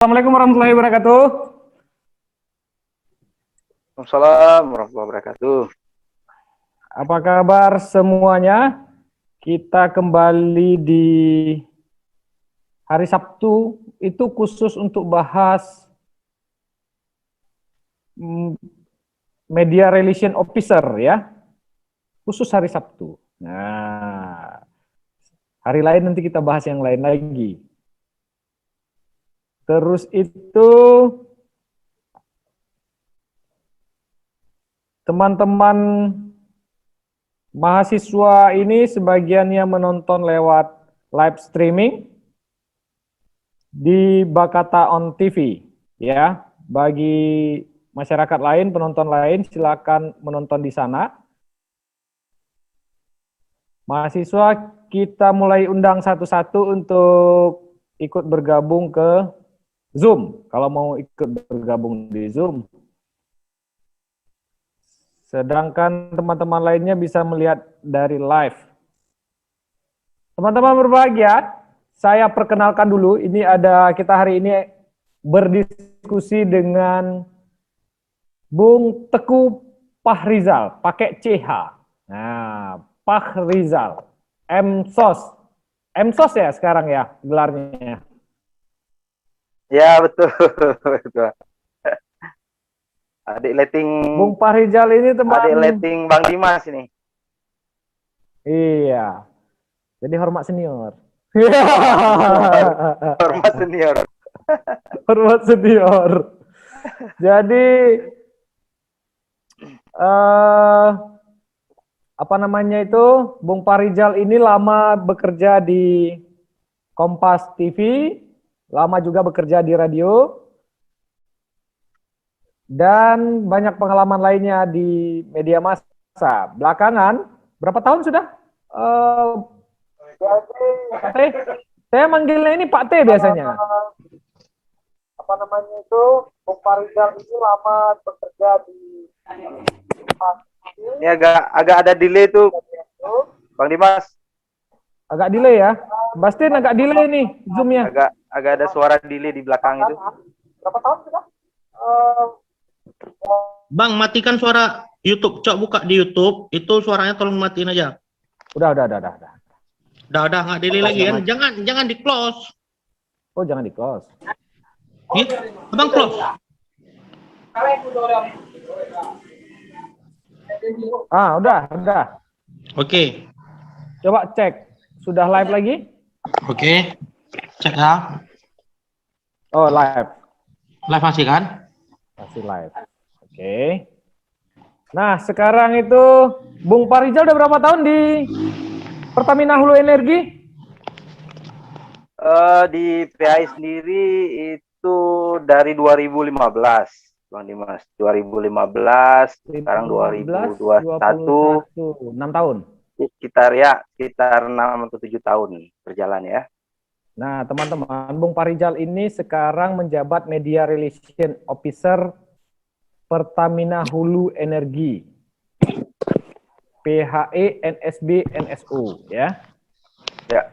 Assalamualaikum warahmatullahi wabarakatuh. Waalaikumsalam warahmatullahi wabarakatuh. Apa kabar semuanya? Kita kembali di hari Sabtu, itu khusus untuk bahas Media Relation Officer ya. Khusus hari Sabtu. Nah, hari lain nanti kita bahas yang lain lagi. Terus itu teman-teman mahasiswa ini sebagiannya menonton lewat live streaming di Bakata On TV ya. Bagi masyarakat lain, penonton lain silakan menonton di sana. Mahasiswa kita mulai undang satu-satu untuk ikut bergabung ke Zoom. Kalau mau ikut bergabung di Zoom. Sedangkan teman-teman lainnya bisa melihat dari live. Teman-teman berbahagia, saya perkenalkan dulu. Ini ada kita hari ini berdiskusi dengan Bung Teguh Fahrizal, pakai CH. Nah, Fahrizal, MSOS. MSOS ya sekarang ya gelarnya. Ya betul, betul. Adik letting Bung Fahrizal ini teman. Adik letting Bang Dimas ini. Iya. Jadi hormat senior. Hormat senior. Hormat senior. Jadi apa namanya itu, Bung Fahrizal ini lama bekerja di Kompas TV, lama juga bekerja di radio, dan banyak pengalaman lainnya di media massa. Belakangan, berapa tahun sudah? Pak T? Saya manggilnya ini Pak T biasanya. Apa namanya itu, Bung Fahrizal ini lama bekerja di Ini agak ada delay tuh, Bang Dimas. agak delay ya. Bastin agak delay nih zoomnya. Agak ada suara delay di belakang itu. Berapa tahun sudah? Bang, matikan suara YouTube. Cok buka di YouTube, itu suaranya tolong matiin aja. Udah. Udah nggak delay lagi kan? Jangan di close. Oh, jangan di close. Abang close. Udah. Oke. Coba cek. Sudah live lagi? Oke. Cek ya. Oh, live. Live masih kan? Masih live. Oke. Nah, sekarang itu Bung Fahrizal udah berapa tahun di Pertamina Hulu Energi? Di PAI sendiri itu dari 2015, Bang Dimas. 2015, sekarang 2021. 6 tahun. Sekitar 6 atau 7 tahun berjalan ya. Nah, teman-teman, Bung Fahrizal ini sekarang menjabat Media Relation Officer Pertamina Hulu Energi. PHE NSB NSO ya. Ya.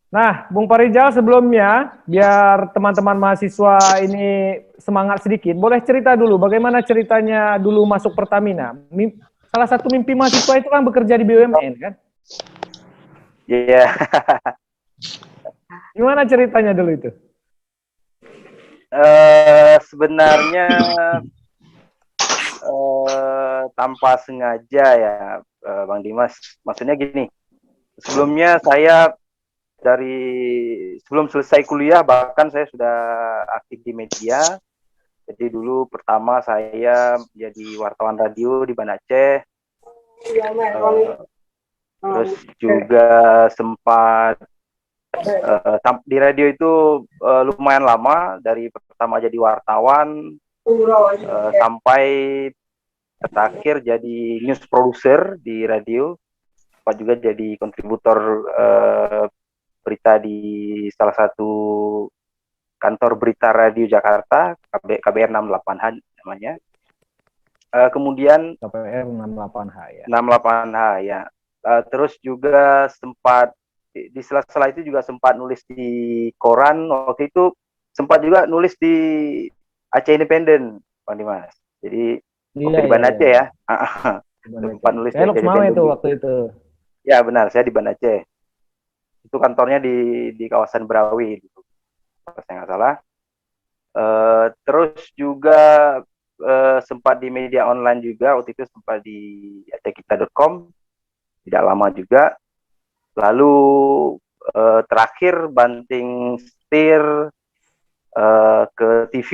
Nah, Bung Fahrizal sebelumnya, biar teman-teman mahasiswa ini semangat sedikit, boleh cerita dulu bagaimana ceritanya dulu masuk Pertamina. Salah satu mimpi mahasiswa itu kan bekerja di BUMN kan? Iya. Gimana ceritanya dulu itu? Sebenarnya tanpa sengaja ya, Bang Dimas. Maksudnya gini, sebelumnya saya sebelum selesai kuliah bahkan saya sudah aktif di media. Jadi dulu pertama saya jadi wartawan radio di Banda Aceh. Terus juga sempat di radio itu lumayan lama, dari pertama jadi wartawan sampai terakhir jadi news producer di radio, sempat juga jadi kontributor berita di salah satu kantor berita radio Jakarta, KBR 68H namanya. Kemudian KBR 68H ya. 68H ya. Terus juga sempat di sela-sela itu juga sempat nulis di koran. Waktu itu sempat juga nulis di Aceh Independen, Bang Dimas. Jadi waktu Iya, di iya, Banda iya. Aceh ya, Banda sempat Aceh. nulis di Saya Aceh Loksmawe Independen itu waktu gitu. itu. Ya benar, saya di Banda Aceh. Itu kantornya di kawasan Berawi, gitu, kalau saya nggak salah. Terus juga sempat di media online juga, waktu itu sempat di acehkita.com, tidak lama juga. Lalu terakhir banting setir ke TV.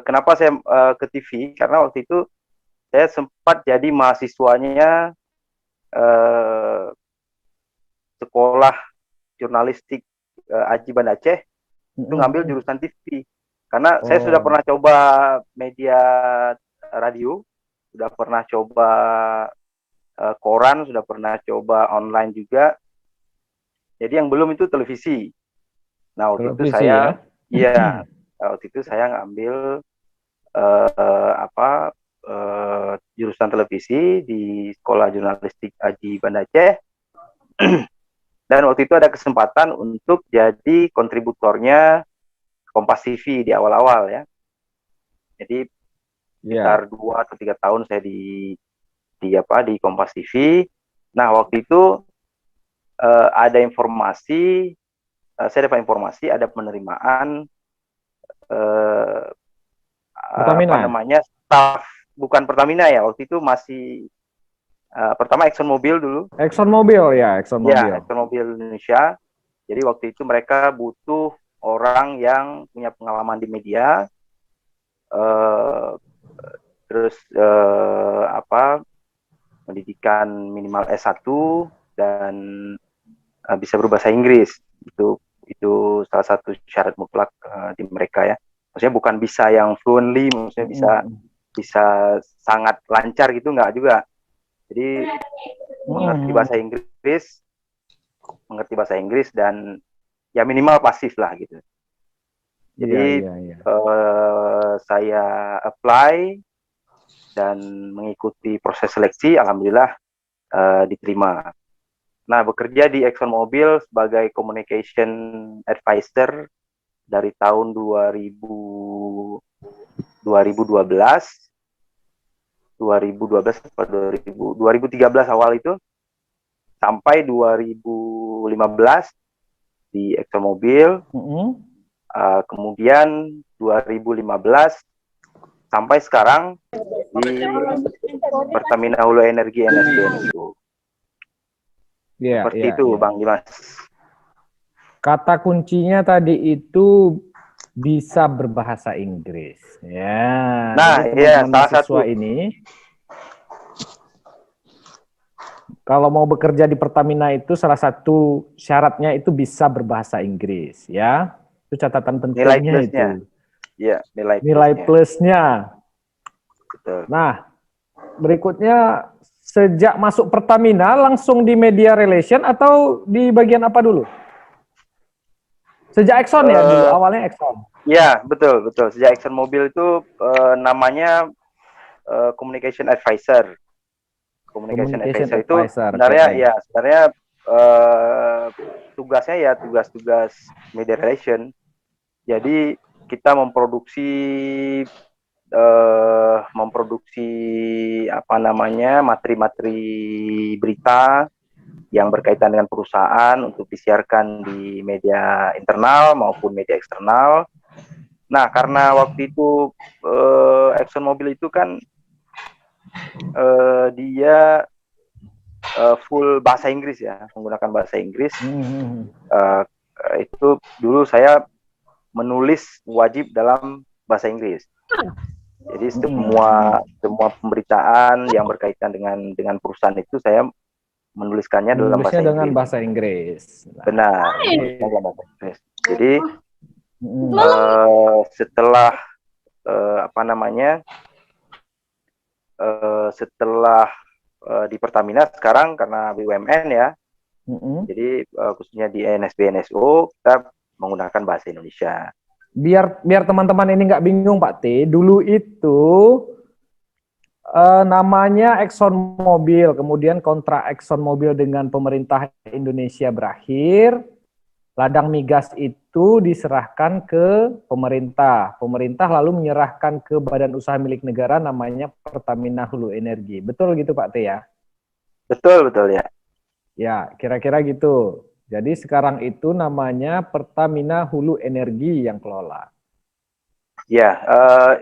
Kenapa saya ke TV? Karena waktu itu saya sempat jadi mahasiswanya sekolah jurnalistik Aji Banda Aceh, itu ngambil jurusan TV. Karena saya sudah Oh, pernah coba media radio, sudah pernah coba koran, sudah pernah coba online juga. Jadi yang belum itu televisi. Nah, waktu itu televisi ya. saya, iya, waktu itu saya ngambil jurusan televisi di Sekolah Jurnalistik Aji Banda Aceh. Dan waktu itu ada kesempatan untuk jadi kontributornya Kompas TV di awal-awal ya. Jadi Iya. sekitar 2 atau 3 tahun saya di Kompas TV. Nah, waktu itu ada informasi, saya dapat informasi ada penerimaan Pertamina. staff, bukan Pertamina ya, waktu itu masih pertama ExxonMobil dulu. Exxon Mobil ya, Exxon Ya, Mobil. ExxonMobil Indonesia. Jadi waktu itu mereka butuh orang yang punya pengalaman di media, terus pendidikan minimal S1 dan bisa berbahasa Inggris. Itu salah satu syarat mutlak di mereka ya. Maksudnya bukan bisa yang fluently, maksudnya bisa sangat lancar gitu, nggak juga. Jadi mengerti bahasa Inggris dan ya minimal pasif lah gitu. Jadi Iya. saya apply dan mengikuti proses seleksi, alhamdulillah diterima. Nah, bekerja di ExxonMobil sebagai communication advisor dari tahun 2013 awal itu sampai 2015 di ExxonMobil. Kemudian 2015 sampai sekarang di Pertamina Hulu Energi NSBN itu. Seperti itu, Bang Dimas. Kata kuncinya tadi itu bisa berbahasa Inggris. Ya, Nah, jadi iya, teman-teman salah mahasiswa satu. ini kalau mau bekerja di Pertamina itu salah satu syaratnya itu bisa berbahasa Inggris, ya. Itu catatan Nilai pentingnya plusnya. itu. Iya, Nilai plusnya. Betul. Nah, berikutnya sejak masuk Pertamina langsung di media relation atau di bagian apa dulu? Sejak Exxon ya dulu, awalnya Exxon. Iya, betul. Sejak ExxonMobil itu namanya Communication Advisor. Communication Advisor itu sebenarnya tugasnya ya tugas-tugas media relation. Jadi kita memproduksi materi-materi berita yang berkaitan dengan perusahaan untuk disiarkan di media internal maupun media eksternal. Nah, karena waktu itu ExxonMobil itu kan dia full bahasa Inggris ya, menggunakan bahasa Inggris. Itu dulu saya menulis wajib dalam bahasa Inggris. Jadi semua pemberitaan yang berkaitan dengan perusahaan itu saya menuliskannya dalam bahasa Inggris. Dengan bahasa Inggris. Benar. Jadi setelah setelah di Pertamina sekarang karena BUMN ya, jadi khususnya di NSB/NSO kita menggunakan bahasa Indonesia. Biar teman-teman ini nggak bingung Pak T, dulu itu namanya ExxonMobil, kemudian kontrak ExxonMobil dengan pemerintah Indonesia berakhir, Ladang migas itu diserahkan ke pemerintah. Pemerintah lalu menyerahkan ke badan usaha milik negara namanya Pertamina Hulu Energi. Betul gitu Pak T ya? Betul, betul ya. Ya, kira-kira gitu. Jadi sekarang itu namanya Pertamina Hulu Energi yang kelola. Ya,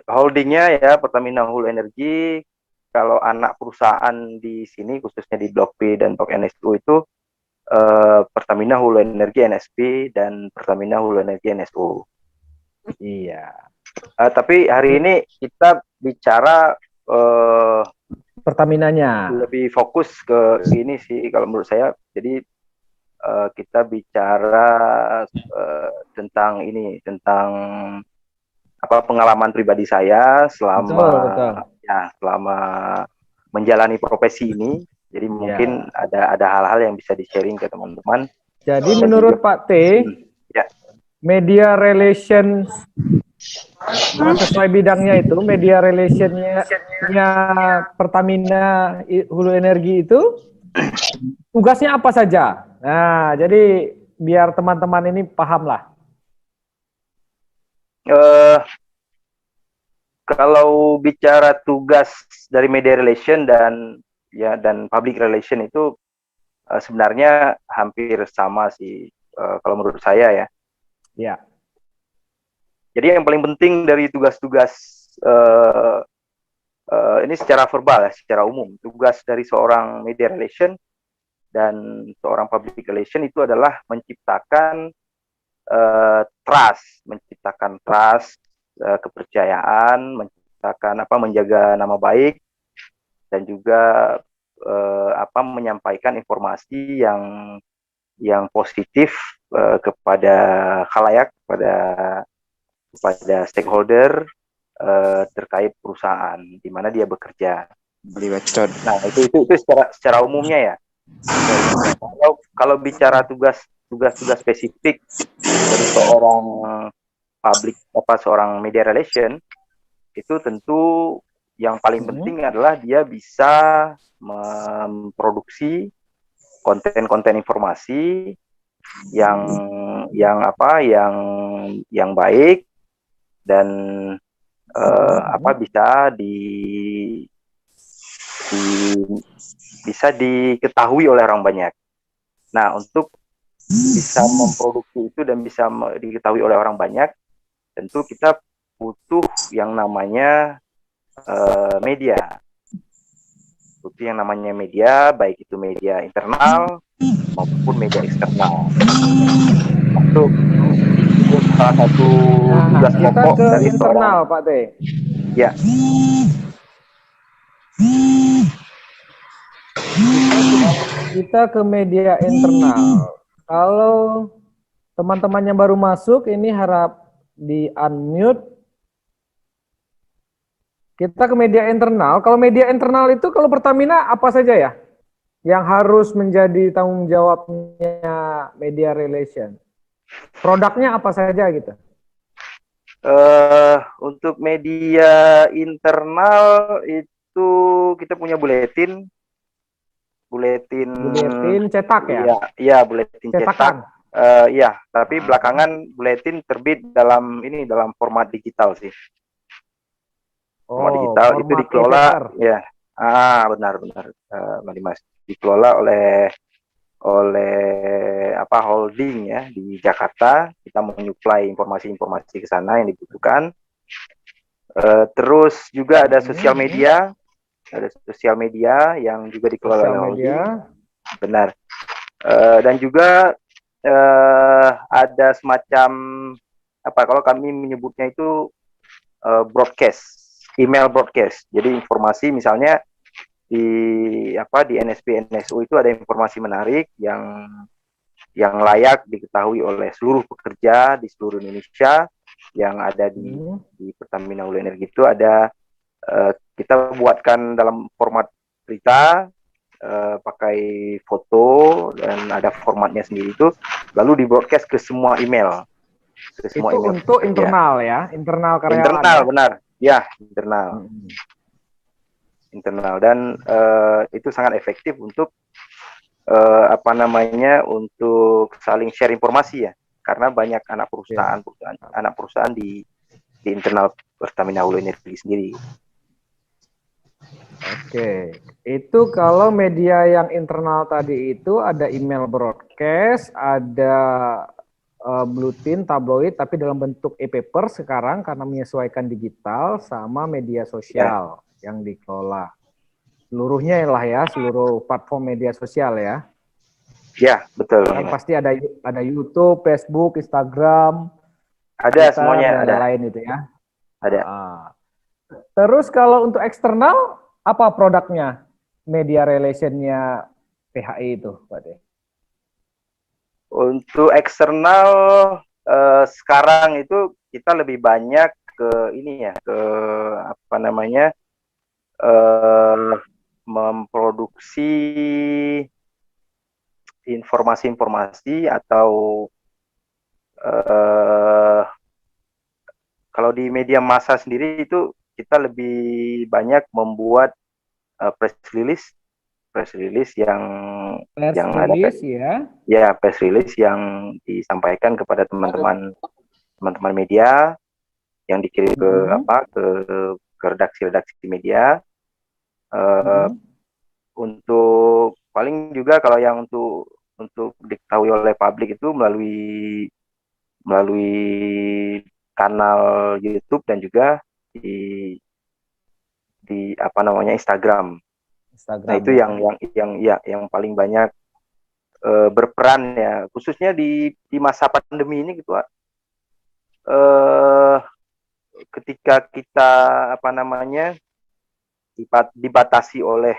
holdingnya ya Pertamina Hulu Energi. Kalau anak perusahaan di sini, khususnya di Blok B dan Blok NSU itu Pertamina Hulu Energi NSP dan Pertamina Hulu Energi NSU. Iya. Tapi hari ini kita bicara Pertaminanya. lebih fokus ke ini sih kalau menurut saya. Jadi kita bicara tentang ini, tentang apa pengalaman pribadi saya selama Betul, betul. selama menjalani profesi ini. Jadi mungkin Ya. ada hal-hal yang bisa di-sharing ke teman-teman. Jadi Dan menurut juga, Pak T, ya, media relation sesuai bidangnya itu, media relationnya Pertamina Hulu Energi itu tugasnya apa saja? Nah, jadi biar teman-teman ini paham lah. eh, kalau bicara tugas dari media relation dan public relation itu sebenarnya hampir sama sih kalau menurut saya ya. Ya. Jadi yang paling penting dari tugas-tugas ini secara verbal ya, secara umum, tugas dari seorang media relation dan seorang public relation itu adalah menciptakan trust, kepercayaan, menjaga nama baik, dan juga menyampaikan informasi yang positif kepada khalayak, kepada stakeholder terkait perusahaan di mana dia bekerja. Nah, itu secara umumnya ya. Kalau bicara tugas spesifik dari seorang media relation, itu tentu yang paling penting adalah dia bisa memproduksi konten-konten informasi yang baik dan bisa diketahui oleh orang banyak. Nah, untuk bisa memproduksi itu dan bisa diketahui oleh orang banyak, tentu kita butuh yang namanya media. Butuh yang namanya media, baik itu media internal maupun media eksternal. Itu salah satu tugas kita pokok ke dari internal, Pak T. Ya. Kita ke media internal. Kalau teman-teman yang baru masuk, ini harap di unmute. Kita ke media internal. Kalau media internal itu kalau Pertamina apa saja ya? Yang harus menjadi tanggung jawabnya media relation. Produknya apa saja gitu? Untuk media internal itu kita punya buletin cetak ya? Iya, buletin Cetakan. cetak. Iya, tapi belakangan buletin terbit dalam format digital sih. Format digital itu dikelola e-paper. ya. Benar Mbak Dimas. Dikelola oleh holding ya di Jakarta. Kita menyuplai informasi-informasi ke sana yang dibutuhkan. Terus juga ada sosial media. Ada sosial media yang juga dikelola oleh holding. Benar. Dan juga ada semacam kalau kami menyebutnya itu broadcast, email broadcast. Jadi informasi misalnya di NSP NSU itu ada informasi menarik yang layak diketahui oleh seluruh pekerja di seluruh Indonesia yang ada di Pertamina Hulu Energi. Itu ada kita buatkan dalam format berita, pakai foto dan ada formatnya sendiri, itu lalu di broadcast ke semua email. Itu untuk internal ya, internal karyawan. Internal ya? Benar ya, internal dan itu sangat efektif untuk untuk saling share informasi ya. karena banyak anak perusahaan di internal Pertamina Hulu Energi sendiri. Oke, itu kalau media yang internal tadi itu ada email broadcast, ada bulletin, tabloid, tapi dalam bentuk e-paper sekarang karena menyesuaikan digital, sama media sosial yang dikelola. Seluruhnya lah ya, seluruh platform media sosial ya. Ya, betul. Kan pasti ada YouTube, Facebook, Instagram, Ada Twitter, semuanya, dan ada. lain itu ya. Ada. Terus kalau untuk eksternal, apa produknya? Media relationnya PHI itu, Pak De? Untuk eksternal sekarang itu kita lebih banyak ke ini ya, ke apa namanya, memproduksi informasi-informasi atau kalau di media massa sendiri itu kita lebih banyak membuat press release yang press release yang disampaikan kepada teman-teman media yang dikirim ke redaksi media. Untuk paling juga kalau yang untuk diketahui oleh publik itu melalui kanal YouTube dan juga di apa namanya Instagram. Nah, itu yang paling banyak berperan ya, khususnya di masa pandemi ini gitu, Pak. Ketika kita apa namanya dibatasi oleh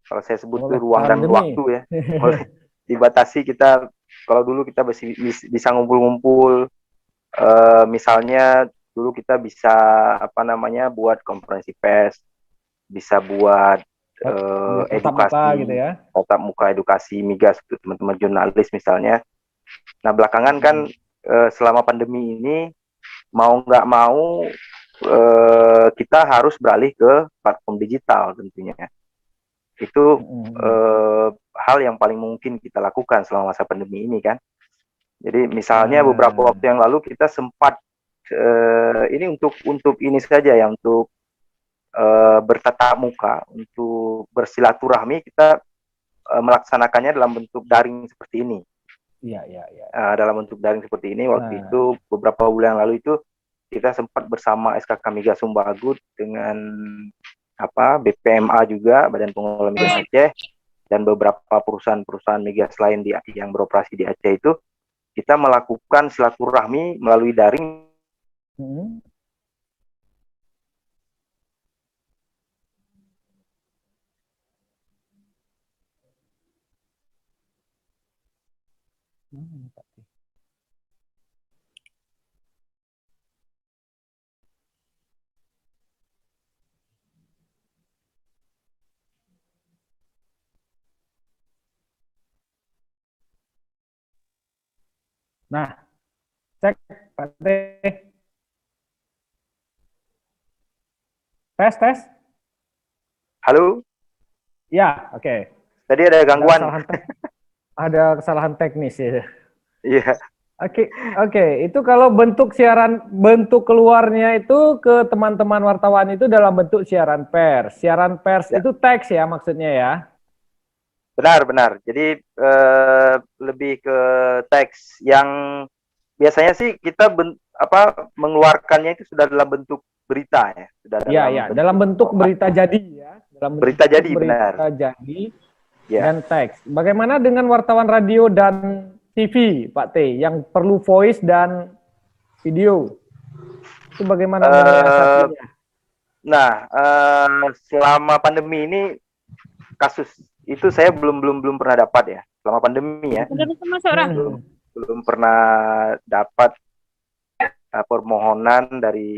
kalau saya sebut itu ruang dan waktu ya. Dibatasi kita, kalau dulu kita bisa ngumpul-ngumpul, misalnya dulu kita bisa apa namanya buat konferensi pers, bisa buat edukasi gitu ya, tatap muka edukasi migas untuk teman-teman jurnalis misalnya. Nah, belakangan kan selama pandemi ini mau nggak mau kita harus beralih ke platform digital tentunya. Itu hal yang paling mungkin kita lakukan selama masa pandemi ini kan. Jadi misalnya beberapa waktu yang lalu kita sempat ini untuk ini saja ya, untuk bertatap muka, untuk bersilaturahmi, kita melaksanakannya dalam bentuk daring seperti ini. Dalam bentuk daring seperti ini waktu itu beberapa bulan yang lalu itu kita sempat bersama SKK Migas Sumbagut dengan BPMA juga, Badan Pengelola Migas Aceh, dan beberapa perusahaan migas lain yang beroperasi di Aceh itu, kita melakukan silaturahmi melalui daring. Nah, cek Pak D. Tes. Halo? Ya, oke. Tadi ada gangguan. Ada kesalahan teknis ya. Iya. Oke. Itu kalau bentuk keluarnya itu ke teman-teman wartawan itu dalam bentuk siaran pers. Siaran pers itu teks ya maksudnya ya? Benar. Jadi lebih ke teks. Yang biasanya sih kita mengeluarkannya itu sudah dalam bentuk berita ya. Dalam bentuk berita jadi ya. Berita jadi, benar. Dan teks. Bagaimana dengan wartawan radio dan TV, Pak T, yang perlu voice dan video? Itu bagaimana menyiasatinya? Nah, selama pandemi ini kasus itu saya belum pernah dapat ya. Selama pandemi ya. Belum pernah dapat permohonan dari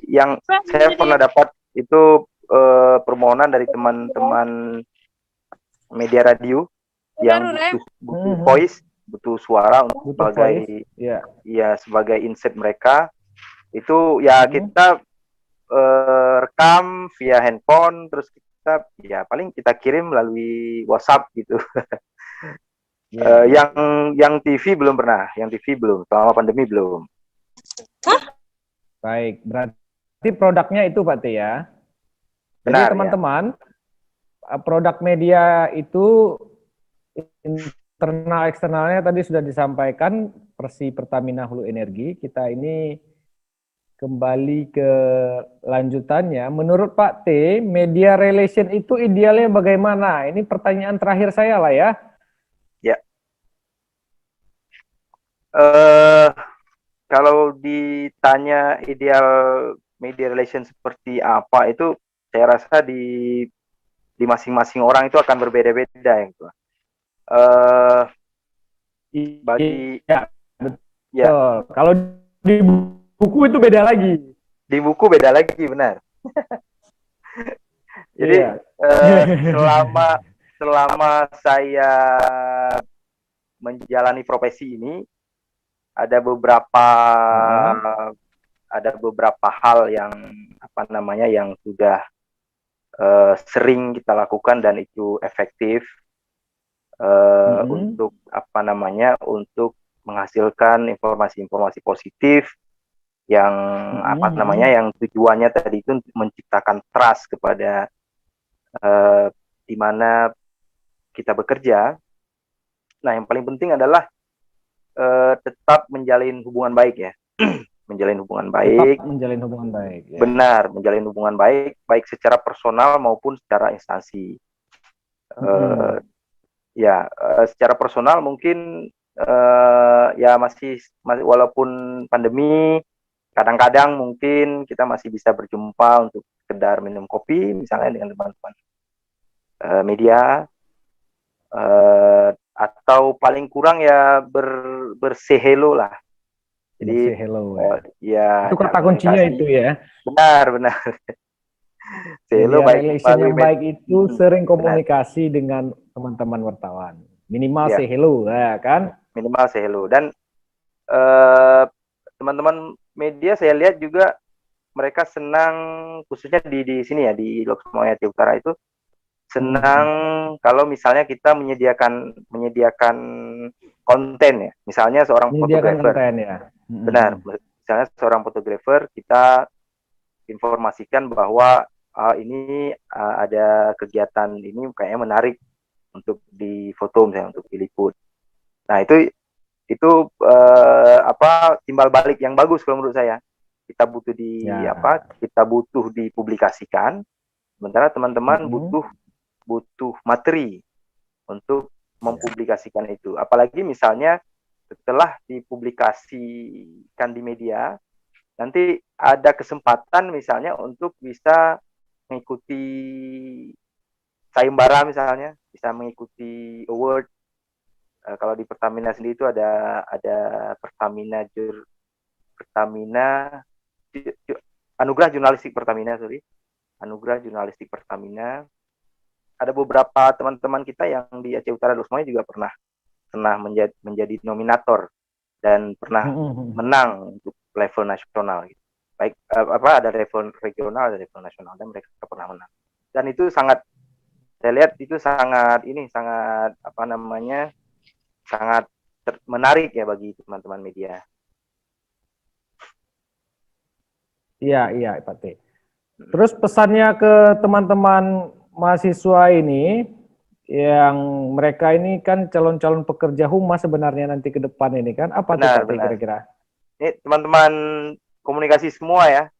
yang saya pernah dapat itu permohonan dari teman-teman media radio yang butuh voice, butuh suara untuk sebagai insight mereka. Itu ya kita rekam via handphone, terus kita paling kita kirim melalui WhatsApp gitu. Ya. Yang TV belum pernah, yang TV belum, selama pandemi belum. Baik, berarti produknya itu Pak T ya. Jadi Benar ya. teman-teman, produk media itu internal eksternalnya tadi sudah disampaikan. Persi Pertamina Hulu Energi. Kita ini kembali ke lanjutannya. Menurut Pak T, media relation itu idealnya bagaimana? Ini pertanyaan terakhir saya lah ya. Ya. Eh Kalau ditanya ideal media relation seperti apa itu, saya rasa di masing-masing orang itu akan berbeda-beda ya. Eh bagi Iya, ya betul. Kalau di buku itu beda lagi. di buku beda lagi, benar. Jadi Iya. selama selama saya menjalani profesi ini, ada beberapa hal yang apa namanya yang sudah sering kita lakukan dan itu efektif untuk apa namanya untuk menghasilkan informasi-informasi positif yang apa namanya yang tujuannya tadi itu menciptakan trust kepada di mana kita bekerja. Nah, yang paling penting adalah tetap menjalin hubungan baik ya. Menjalin hubungan baik. Tetap menjalin hubungan baik. Ya. Benar, menjalin hubungan baik, baik secara personal maupun secara instansi. Secara personal mungkin ya masih walaupun pandemi, kadang-kadang mungkin kita masih bisa berjumpa untuk sekedar minum kopi misalnya dengan teman-teman media, atau paling kurang ya bersehelo lah. Jadi hello, ya itu ada kata kuncinya komunikasi. itu ya. Benar. Sehelo Media baik relation melalui yang baik itu sering benar. komunikasi dengan teman-teman wartawan. Minimal Ya, say hello, ya kan? minimal sehelo. Dan teman-teman media saya lihat juga mereka senang, khususnya di sini ya, di Loksmo Ayati Utara itu senang kalau misalnya kita menyediakan konten ya. Misalnya seorang Menyediakan fotografer. konten ya. Benar. Misalnya seorang fotografer, kita informasikan bahwa ini ada kegiatan ini kayaknya menarik untuk difoto misalnya, untuk diliput. Nah, itu timbal balik yang bagus kalau menurut saya. Kita butuh kita butuh dipublikasikan, sementara teman-teman butuh materi untuk mempublikasikan itu. Apalagi misalnya setelah dipublikasikan di media, nanti ada kesempatan misalnya untuk bisa mengikuti sayembara misalnya, bisa mengikuti award. Kalau di Pertamina sendiri itu ada Pertamina Anugerah Jurnalistik Pertamina, Anugerah Jurnalistik Pertamina. Ada beberapa teman-teman kita yang di Aceh Utara semuanya juga pernah menjadi nominator dan pernah menang untuk level nasional gitu. Baik ada level regional, ada level nasional, dan mereka pernah menang. Dan itu sangat, saya lihat itu sangat sangat menarik ya bagi teman-teman media. Iya, Pak T. Terus pesannya ke teman-teman mahasiswa ini, yang mereka ini kan calon-calon pekerja humas sebenarnya nanti ke depan ini kan, apa tuh Pak T kira-kira? Ini teman-teman komunikasi semua ya.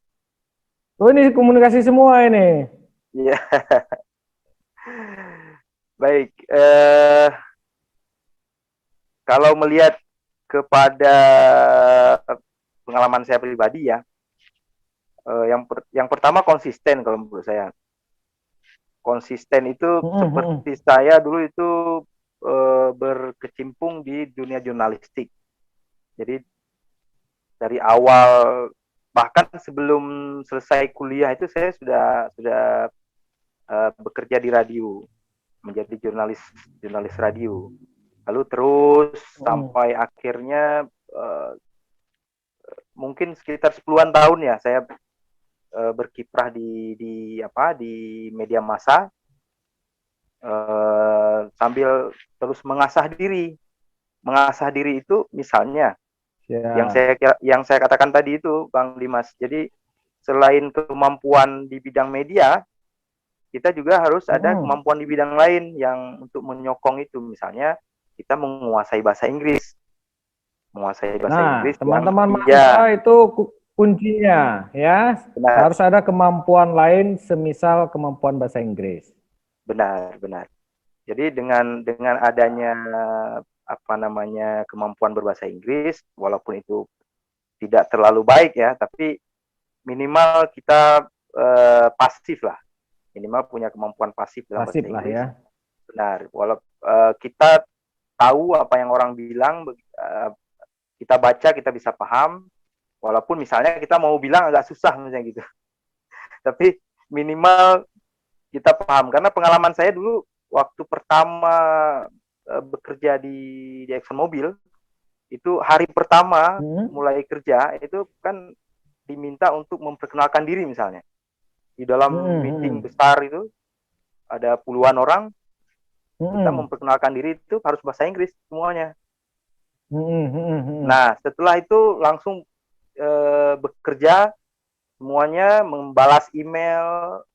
Oh, ini komunikasi semua ini. Iya. Baik. Kalau melihat kepada pengalaman saya pribadi ya, yang pertama konsisten kalau menurut saya. Konsisten itu seperti saya dulu itu berkecimpung di dunia jurnalistik. Jadi dari awal, bahkan sebelum selesai kuliah itu saya sudah bekerja di radio, menjadi jurnalis radio. Lalu terus sampai akhirnya mungkin sekitar 10-an tahun ya saya berkiprah di media massa. sambil terus mengasah diri. Mengasah diri itu misalnya Ya. yang saya katakan tadi itu, Bang Dimas. Jadi selain kemampuan di bidang media, kita juga harus ada kemampuan di bidang lain yang untuk menyokong itu. Misalnya kita menguasai bahasa Inggris. Menguasai bahasa Nah, Inggris teman-teman yang mahasiswa itu kuncinya ya. benar, Harus ada kemampuan lain semisal kemampuan bahasa Inggris. benar. Jadi dengan adanya apa namanya kemampuan berbahasa Inggris, walaupun itu tidak terlalu baik ya, tapi minimal kita pasif lah, minimal punya kemampuan pasif dalam Pasif bahasa lah Inggris. ya. Benar, walaupun kita tahu apa yang orang bilang, kita baca, kita bisa paham, walaupun misalnya kita mau bilang agak susah misalnya gitu, tapi minimal kita paham. Karena pengalaman saya dulu waktu pertama bekerja di ExxonMobil, itu hari pertama mulai kerja itu kan diminta untuk memperkenalkan diri misalnya. Di dalam meeting besar itu ada puluhan orang, kita memperkenalkan diri itu harus bahasa Inggris semuanya. Nah, setelah itu langsung bekerja semuanya, membalas email,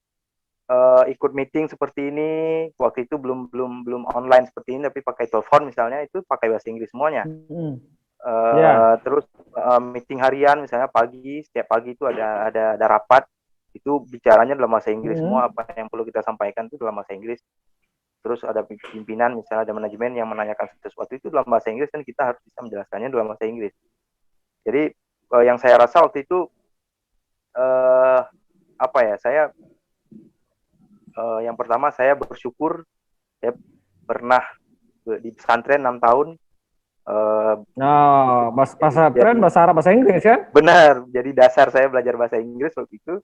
ikut meeting seperti ini. Waktu itu belum online seperti ini, tapi pakai telepon misalnya, itu pakai bahasa Inggris semuanya. Terus meeting harian misalnya pagi, setiap pagi itu ada rapat, itu bicaranya dalam bahasa Inggris semua, apa yang perlu kita sampaikan itu dalam bahasa Inggris. Terus ada pimpinan misalnya, ada manajemen yang menanyakan sesuatu itu dalam bahasa Inggris, dan kita harus bisa menjelaskannya dalam bahasa Inggris. Jadi yang saya rasa waktu itu apa ya, saya yang pertama saya bersyukur saya pernah di pesantren 6 tahun. Bahasa Arab, bahasa Inggris kan? Benar, jadi dasar saya belajar bahasa Inggris waktu itu.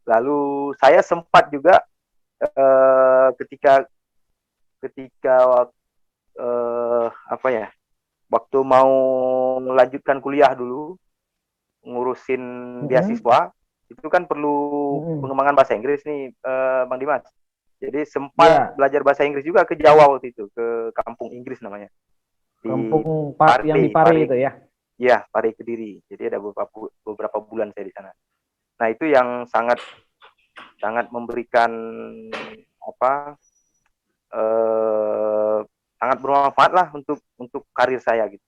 Lalu saya sempat juga ketika apa ya, waktu mau melanjutkan kuliah dulu, ngurusin beasiswa, itu kan perlu pengembangan bahasa Inggris nih, Bang Dimas. Jadi sempat belajar bahasa Inggris juga ke Jawa waktu itu, ke Kampung Inggris namanya. Kampung yang di Pari itu ya? Iya, Pari Kediri. Jadi ada beberapa bulan saya di sana. Nah, itu yang sangat memberikan apa, sangat bermanfaat lah untuk karir saya gitu.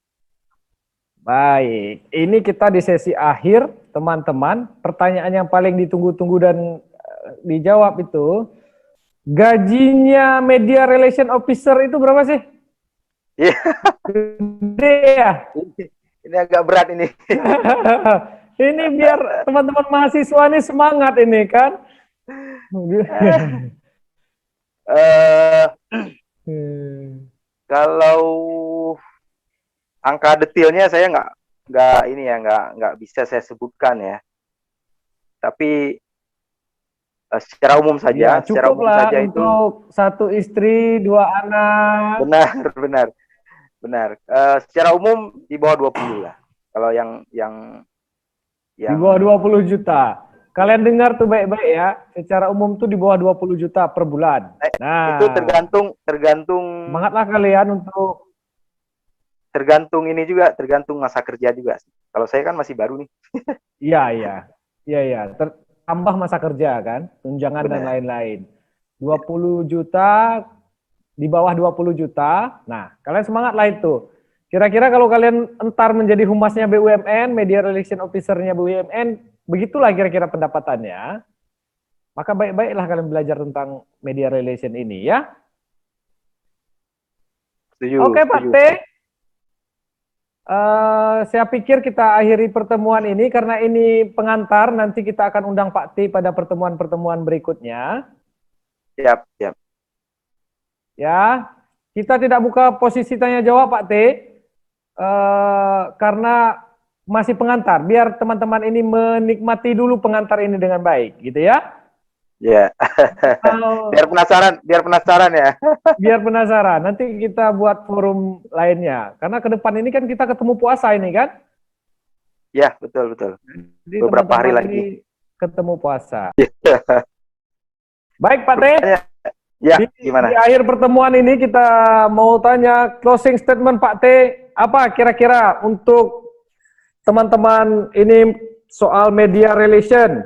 Baik, ini kita di sesi akhir, teman-teman. Pertanyaan yang paling ditunggu-tunggu dan dijawab itu, gajinya Media Relation Officer itu berapa sih? Iya. Gede ya? Ini agak berat ini. Ini biar teman-teman mahasiswa ini semangat ini kan. Kalau angka detailnya saya nggak bisa saya sebutkan ya. Tapi secara umum saja, secara umum saja untuk itu satu istri, 2 anak. Benar. Secara umum di bawah 20 lah. Kalau yang di bawah 20 juta. Kalian dengar tuh baik-baik ya. Secara umum tuh di bawah 20 juta per bulan. Nah, itu tergantung semangatlah kalian untuk tergantung ini juga, tergantung masa kerja juga. Kalau saya kan masih baru nih. Iya. Tambah masa kerja kan, tunjangan dan lain-lain. 20 juta, di bawah 20 juta. Nah, kalian semangat lah itu. Kira-kira kalau kalian entar menjadi humasnya BUMN, Media Relation Officer-nya BUMN, begitulah kira-kira pendapatannya. Maka baik-baiklah kalian belajar tentang media relation ini ya. Oke Pak T. Saya pikir kita akhiri pertemuan ini karena ini pengantar, nanti kita akan undang Pak T pada pertemuan-pertemuan berikutnya. Siap. Ya, kita tidak buka posisi tanya jawab Pak T, karena masih pengantar. Biar teman-teman ini menikmati dulu pengantar ini dengan baik, gitu ya. Ya. Biar penasaran ya. Biar penasaran. Nanti kita buat forum lainnya. Karena ke depan ini kan kita ketemu puasa ini kan? Ya, betul. Jadi beberapa hari lagi ketemu puasa. Baik Pak T. Ya, Di gimana? akhir pertemuan ini kita mau tanya closing statement Pak T, apa kira-kira untuk teman-teman ini soal media relation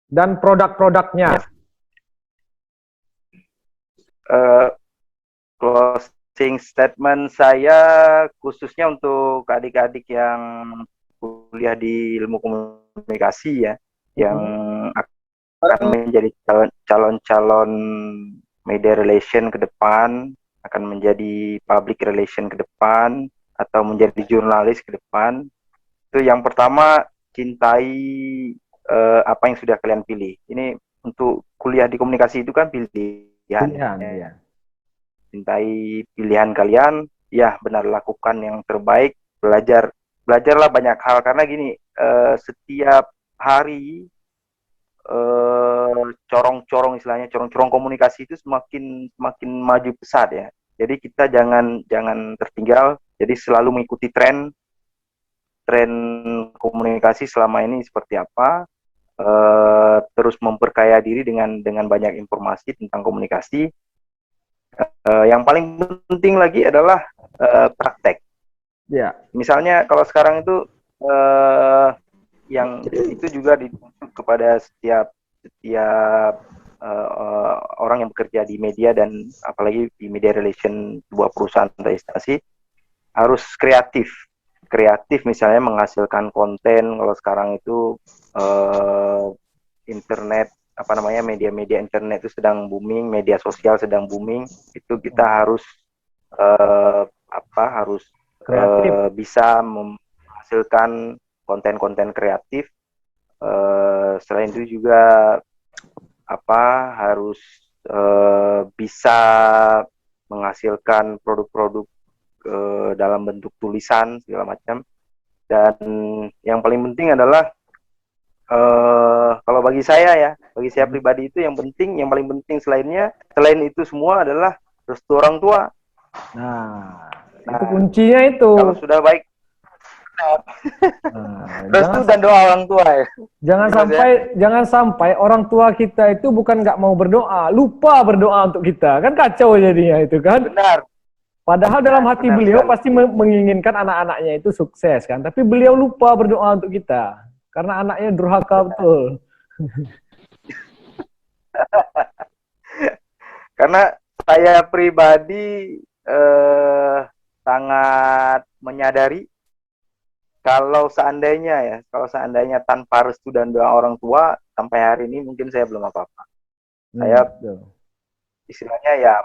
dan produk-produknya. Closing statement saya khususnya untuk adik-adik yang kuliah di ilmu komunikasi ya, yang akan menjadi calon-calon media relation ke depan, akan menjadi public relation ke depan, atau menjadi jurnalis ke depan. Itu yang pertama, cintai apa yang sudah kalian pilih. Ini untuk kuliah di komunikasi itu kan pilihan. Ya. Cintai pilihan kalian, ya benar, lakukan yang terbaik, belajarlah banyak hal, karena gini, setiap hari corong-corong istilahnya, corong-corong komunikasi itu semakin maju pesat ya. Jadi kita jangan tertinggal, jadi selalu mengikuti tren komunikasi selama ini seperti apa, terus memperkaya diri dengan banyak informasi tentang komunikasi. Yang paling penting lagi adalah praktek. Ya. Misalnya kalau sekarang itu yang itu juga dituntut kepada setiap orang yang bekerja di media, dan apalagi di media relation sebuah perusahaan atau instansi, harus kreatif misalnya menghasilkan konten. Kalau sekarang itu internet, apa namanya, media-media internet itu sedang booming, media sosial sedang booming, itu kita harus bisa menghasilkan konten-konten kreatif. Selain itu juga harus bisa menghasilkan produk-produk dalam bentuk tulisan segala macam. Dan yang paling penting adalah kalau bagi saya pribadi, itu yang paling penting selain itu semua adalah restu orang tua. Nah, itu kuncinya itu. Kalau sudah baik, restu dan doa orang tua ya. Jangan sampai orang tua kita itu bukan nggak mau berdoa, lupa berdoa untuk kita, kan kacau jadinya itu kan. Benar. Padahal dalam hati beliau pasti menginginkan anak-anaknya itu sukses kan, tapi beliau lupa berdoa untuk kita. Karena anaknya durhaka betul. Karena saya pribadi sangat menyadari kalau seandainya tanpa restu dan doa orang tua, sampai hari ini mungkin saya belum apa-apa. Saya istilahnya ya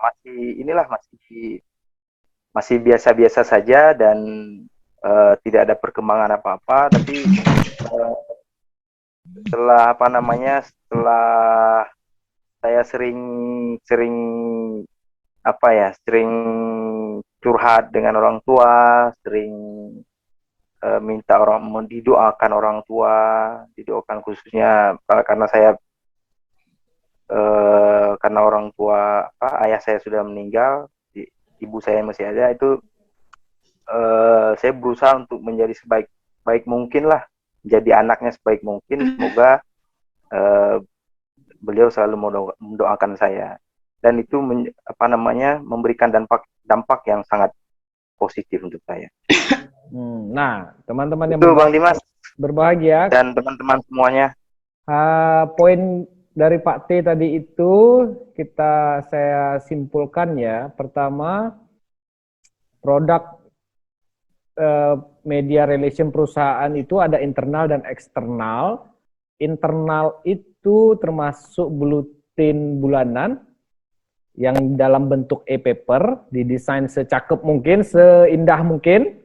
masih biasa-biasa saja, dan tidak ada perkembangan apa-apa. Tapi setelah saya sering curhat dengan orang tua, sering minta didoakan orang tua, didoakan khususnya karena karena orang tua, ayah saya sudah meninggal, ibu saya masih ada. Itu saya berusaha untuk menjadi sebaik mungkin lah, menjadi anaknya sebaik mungkin. Semoga beliau selalu mendoakan saya, dan itu memberikan dampak yang sangat positif untuk saya. Nah, teman-teman yang Bang Dimas berbahagia dan teman-teman semuanya, poin dari Pak T tadi itu saya simpulkan ya. Pertama, produk media relation perusahaan itu ada internal dan eksternal. Internal itu termasuk buletin bulanan yang dalam bentuk e-paper, didesain secakep mungkin, seindah mungkin,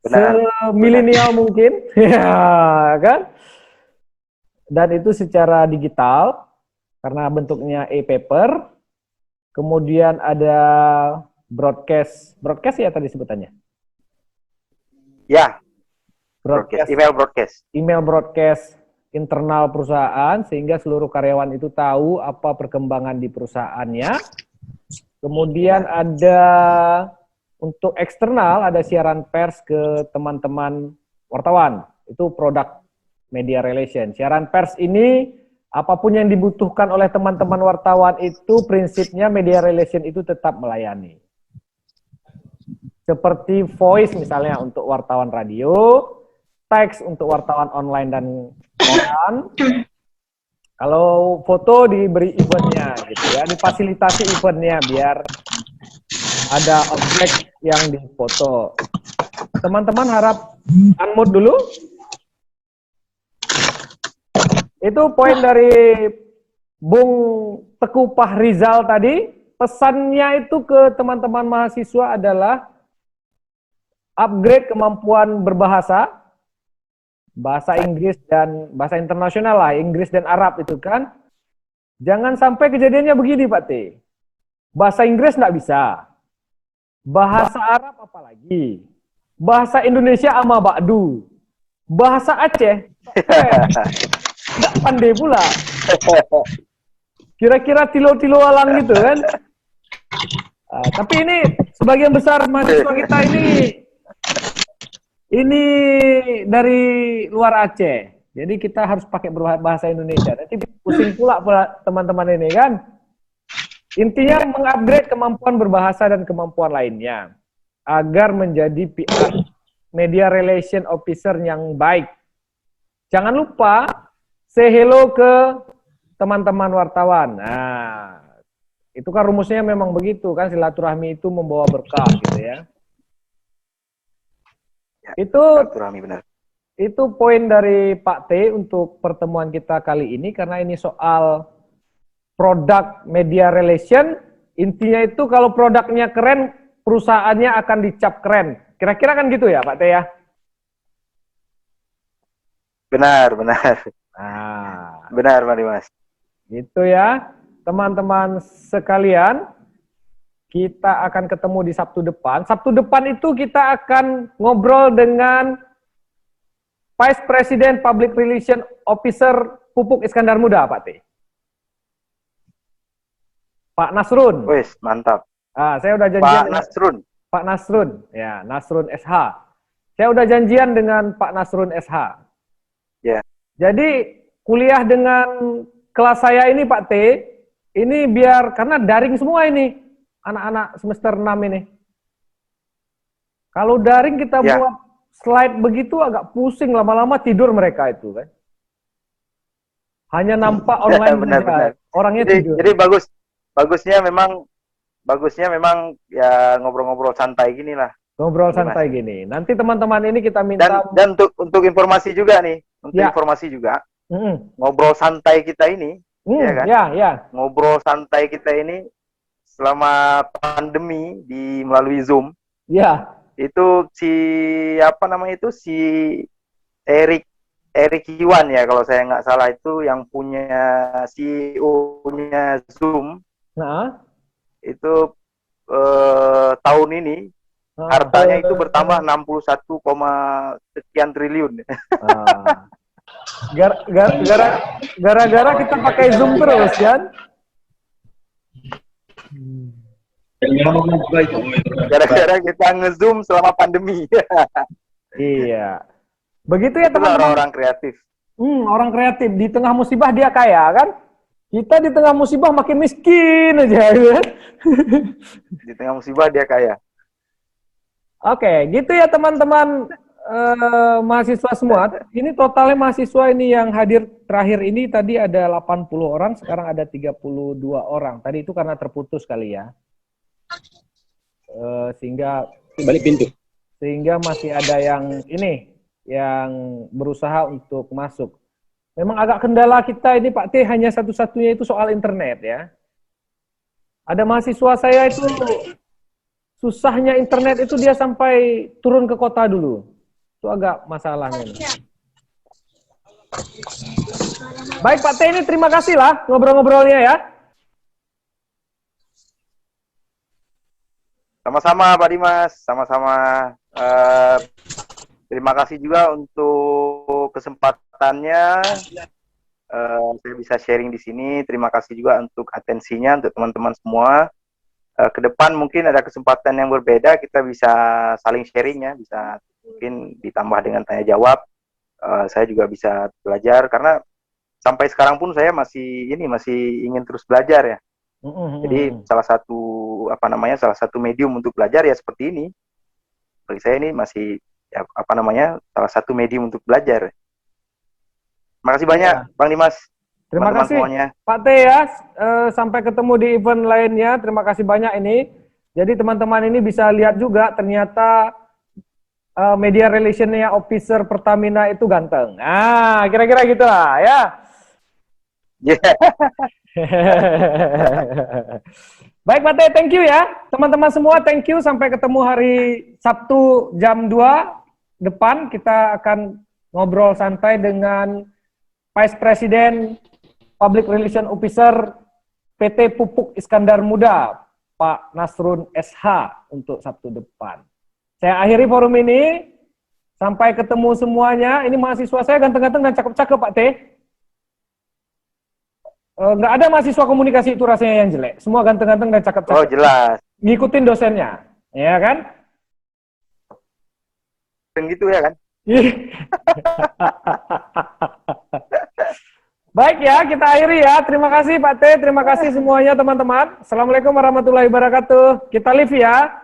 semilenial mungkin, ya kan? Dan itu secara digital karena bentuknya e-paper. Kemudian ada broadcast ya tadi sebutannya. Ya. Email broadcast internal perusahaan, sehingga seluruh karyawan itu tahu apa perkembangan di perusahaannya. Kemudian ada untuk eksternal, ada siaran pers ke teman-teman wartawan. Itu produk media relation. Siaran pers ini apapun yang dibutuhkan oleh teman-teman wartawan itu prinsipnya media relation itu tetap melayani. Seperti voice misalnya untuk wartawan radio, teks untuk wartawan online dan koran. Kalau foto diberi eventnya gitu ya, difasilitasi eventnya biar ada objek yang difoto. Teman-teman harap unmute dulu. Itu poin dari Bung Teguh Fahrizal tadi. Pesannya itu ke teman-teman mahasiswa adalah upgrade kemampuan berbahasa, bahasa Inggris dan bahasa internasional lah, Inggris dan Arab itu kan. Jangan sampai kejadiannya begini Pak T. Bahasa Inggris nggak bisa. Bahasa Arab apalagi. Bahasa Indonesia ama bakdu. Bahasa Aceh. Nggak pandai pula. Kira-kira tilo-tilo alang gitu kan. Tapi ini sebagian besar mahasiswa kita ini dari luar Aceh. Jadi kita harus pakai bahasa Indonesia. Nanti pusing pula teman-teman ini kan. Intinya mengupgrade kemampuan berbahasa dan kemampuan lainnya agar menjadi PR, media relation officer yang baik. Jangan lupa say hello ke teman-teman wartawan. Nah, itu kan rumusnya memang begitu kan, silaturahmi itu membawa berkah gitu ya. Silaturahmi benar. Itu poin dari Pak T untuk pertemuan kita kali ini, karena ini soal produk media relation. Intinya itu kalau produknya keren, perusahaannya akan dicap keren. Kira-kira kan gitu ya Pak T ya? Benar. Nah, Benar, Pak Dimas. gitu ya. Teman-teman sekalian, kita akan ketemu di Sabtu depan. Sabtu depan itu kita akan ngobrol dengan Vice President Public Relation Officer Pupuk Iskandar Muda, Pak T. Pak Nasrun. Wes, mantap. Saya udah janjian. Pak Nasrun. Pak Nasrun, ya, Nasrun SH. Saya udah janjian dengan Pak Nasrun SH. Ya. Jadi kuliah dengan kelas saya ini Pak T, ini biar karena daring semua ini anak-anak semester 6 ini. Kalau daring kita buat slide begitu agak pusing, lama-lama tidur mereka itu kan. Hanya nampak online benar. Orangnya tidur. Jadi bagusnya memang ya ngobrol-ngobrol santai gini lah. Ngobrol santai gini. Nanti teman-teman ini kita minta dan untuk informasi juga nih, informasi juga. Ngobrol santai kita ini, ya kan? Ya. Ngobrol santai kita ini selama pandemi melalui Zoom. Ya. Itu si Eric Yuan ya kalau saya nggak salah, itu yang punya CEO-nya Zoom. Nah, itu tahun ini hartanya itu bertambah 61, sekian triliun. Gara-gara kita pakai Zoom terus kan? Gara-gara kita nge-Zoom selama pandemi. Iya. Begitu ya teman-teman. Orang-orang kreatif. Orang kreatif. Di tengah musibah dia kaya kan? Kita di tengah musibah makin miskin aja. Kan? Di tengah musibah dia kaya. Oke, gitu ya teman-teman mahasiswa semua. Ini totalnya mahasiswa ini yang hadir terakhir ini tadi ada 80 orang, sekarang ada 32 orang. Tadi itu karena terputus kali ya. Sehingga balik pintu. Sehingga masih ada yang berusaha untuk masuk. Memang agak kendala kita ini Pak T, hanya satu-satunya itu soal internet ya. Ada mahasiswa saya itu susahnya internet itu dia sampai turun ke kota dulu. Itu agak masalahnya. Baik Pak T, ini terima kasih lah ngobrol-ngobrolnya ya. Sama-sama Pak Dimas, sama-sama. Terima kasih juga untuk kesempatannya. Saya bisa sharing di sini. Terima kasih juga untuk atensinya untuk teman-teman semua. Ke depan mungkin ada kesempatan yang berbeda, kita bisa saling sharing ya, bisa mungkin ditambah dengan tanya jawab. Saya juga bisa belajar karena sampai sekarang pun saya masih ingin terus belajar ya. Jadi salah satu medium untuk belajar ya seperti ini. Bagi saya ini masih ya, salah satu medium untuk belajar. Makasih banyak Bang Dimas. Terima teman-teman kasih semuanya. Pak T ya. Sampai ketemu di event lainnya. Terima kasih banyak ini. Jadi teman-teman ini bisa lihat juga ternyata media relationnya officer Pertamina itu ganteng. Nah, kira-kira gitu lah ya. Yeah. Baik Pak T, thank you ya. Teman-teman semua thank you. Sampai ketemu hari Sabtu jam 2 depan. Kita akan ngobrol santai dengan Vice President Public Relation Officer PT Pupuk Iskandar Muda, Pak Nasrun SH untuk Sabtu depan. Saya akhiri forum ini. Sampai ketemu semuanya. Ini mahasiswa saya ganteng-ganteng dan cakep-cakep Pak T. Nggak ada mahasiswa komunikasi itu rasanya yang jelek. Semua ganteng-ganteng dan cakep-cakep. Oh jelas. Ngikutin dosennya. Ya kan? Gitu ya kan? Baik ya, kita akhiri ya. Terima kasih Pak T, terima kasih semuanya teman-teman. Assalamualaikum warahmatullahi wabarakatuh. Kita live ya.